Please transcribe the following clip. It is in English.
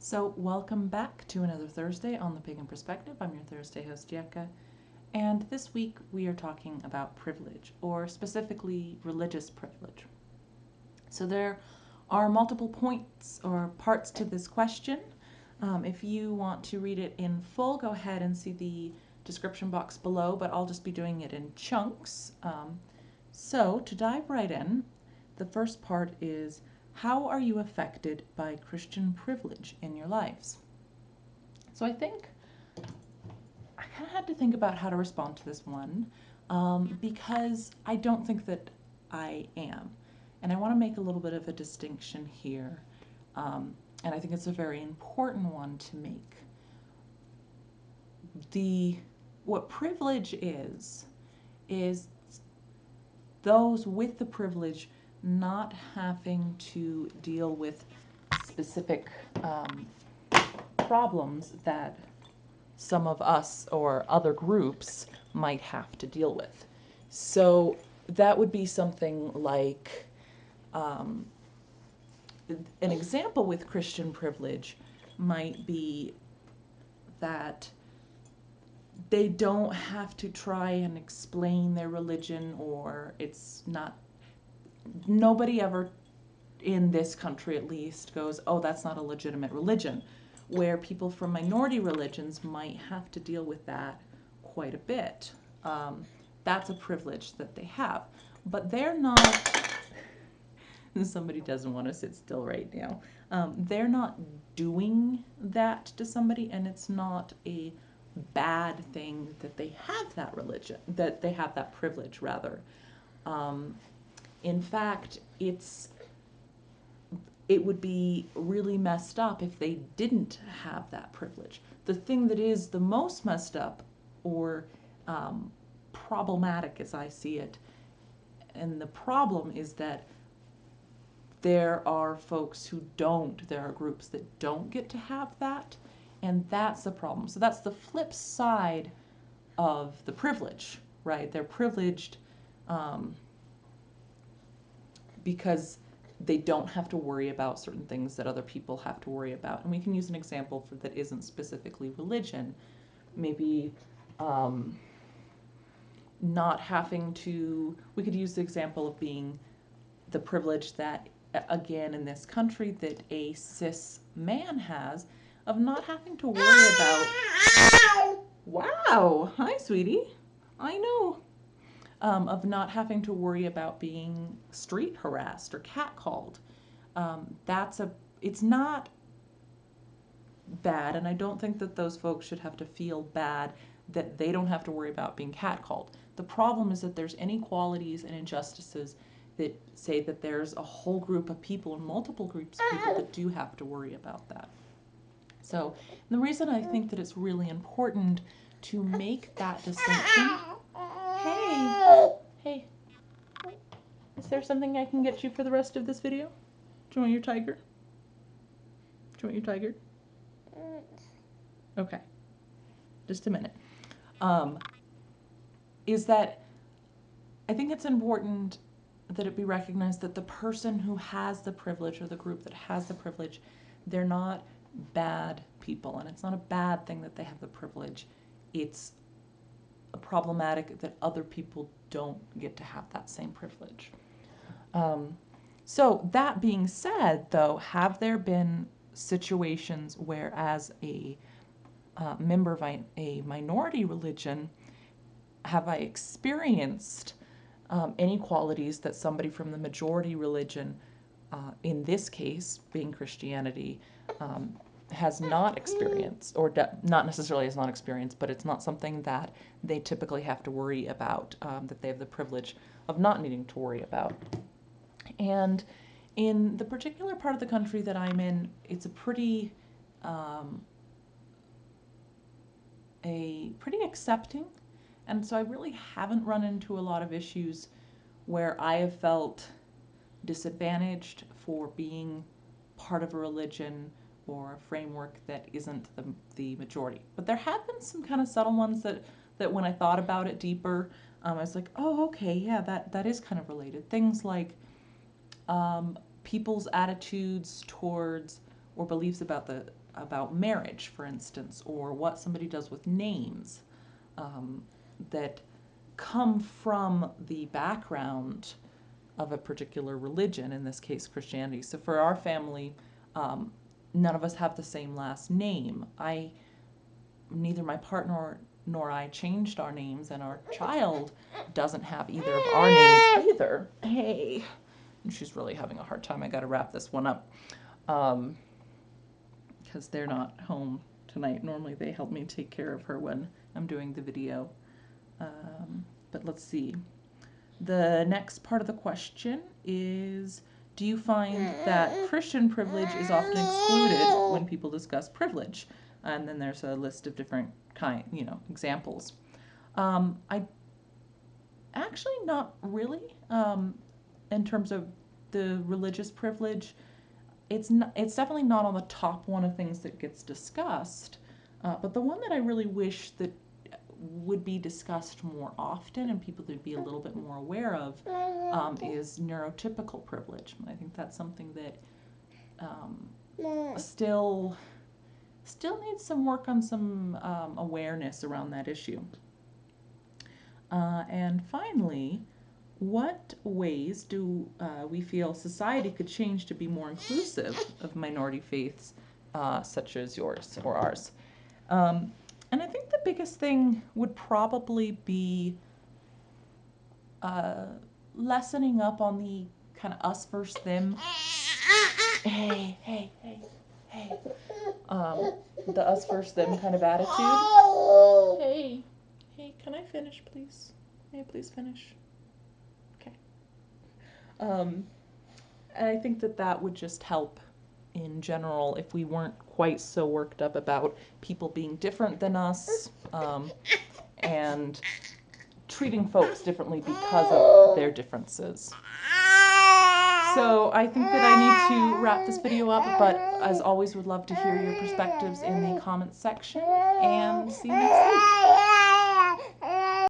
So welcome back to another Thursday on the Pagan Perspective. I'm your Thursday host, Yucca. And this week we are talking about privilege, or specifically religious privilege. So there are multiple points or parts to this question. If you want to read it in full, go ahead and see the description box below, but I'll just be doing it in chunks. So to dive right in, the first part is, how are you affected by Christian privilege in your lives? So I think I kind of had to think about how to respond to this one because I don't think that I am. And I want to make a little bit of a distinction here. And I think it's a very important one to make. What privilege is those with the privilege not having to deal with specific problems that some of us or other groups might have to deal with. So that would be something like an example with Christian privilege might be that they don't have to try and explain their religion, or it's not, nobody ever in this country at least goes, oh, that's not a legitimate religion, where people from minority religions might have to deal with that quite a bit. That's a privilege that they have, but they're not, somebody doesn't want to sit still right now. They're not doing that to somebody, and it's not a bad thing that they have that religion, that they have that privilege, rather. In fact, it would be really messed up if they didn't have that privilege. The thing that is the most messed up or problematic, as I see it, and the problem is that there are folks who don't, there are groups that don't get to have that, and that's the problem. So that's the flip side of the privilege, right? They're privileged because they don't have to worry about certain things that other people have to worry about. And we can use an example that isn't specifically religion. Maybe not having to, we could use the example of being the privilege that, again, in this country, that a cis man has, of not having to worry about, wow, hi sweetie, I know, of not having to worry about being street harassed or catcalled. It's not bad, and I don't think that those folks should have to feel bad that they don't have to worry about being catcalled. The problem is that there's inequalities and injustices that say that there's a whole group of people, and multiple groups of people, that do have to worry about that. So the reason I think that it's really important to make that distinction. Hey, is there something I can get you for the rest of this video? Do you want your tiger? Okay, just a minute. Is that I think it's important that it be recognized that the person who has the privilege, or the group that has the privilege, they're not bad people, and it's not a bad thing that they have the privilege. It's problematic that other people don't get to have that same privilege. So that being said, though, have there been situations where, as a member of a minority religion, have I experienced inequalities that somebody from the majority religion, in this case being Christianity, has not experienced, or not necessarily has not experienced, but it's not something that they typically have to worry about, that they have the privilege of not needing to worry about. And in the particular part of the country that I'm in, it's a pretty accepting, and so I really haven't run into a lot of issues where I have felt disadvantaged for being part of a religion or a framework that isn't the majority. But there have been some kind of subtle ones that when I thought about it deeper, I was like, oh, okay, yeah, that is kind of related. Things like people's attitudes towards or beliefs about marriage, for instance, or what somebody does with names, that come from the background of a particular religion, in this case Christianity. So for our family, none of us have the same last name. Neither my partner nor I changed our names, and our child doesn't have either of our names either. Hey, she's really having a hard time. I got to wrap this one up because they're not home tonight. Normally they help me take care of her when I'm doing the video. But let's see. The next part of the question is, do you find that Christian privilege is often excluded when people discuss privilege? And then there's a list of different examples. I actually not really. In terms of the religious privilege, it's definitely not on the top one of things that gets discussed. But the one that I really wish that would be discussed more often and people would be a little bit more aware of is neurotypical privilege. I think that's something that still needs some work on some awareness around that issue. And finally, what ways do we feel society could change to be more inclusive of minority faiths such as yours or ours? And I think the biggest thing would probably be lessening up on the kind of us versus them. Hey. The us versus them kind of attitude. Hey, can I finish, please? May I please finish? Okay. And I think that would just help in general if we weren't quite so worked up about people being different than us and treating folks differently because of their differences. So I think that I need to wrap this video up, but as always would love to hear your perspectives in the comments section, and see you next week.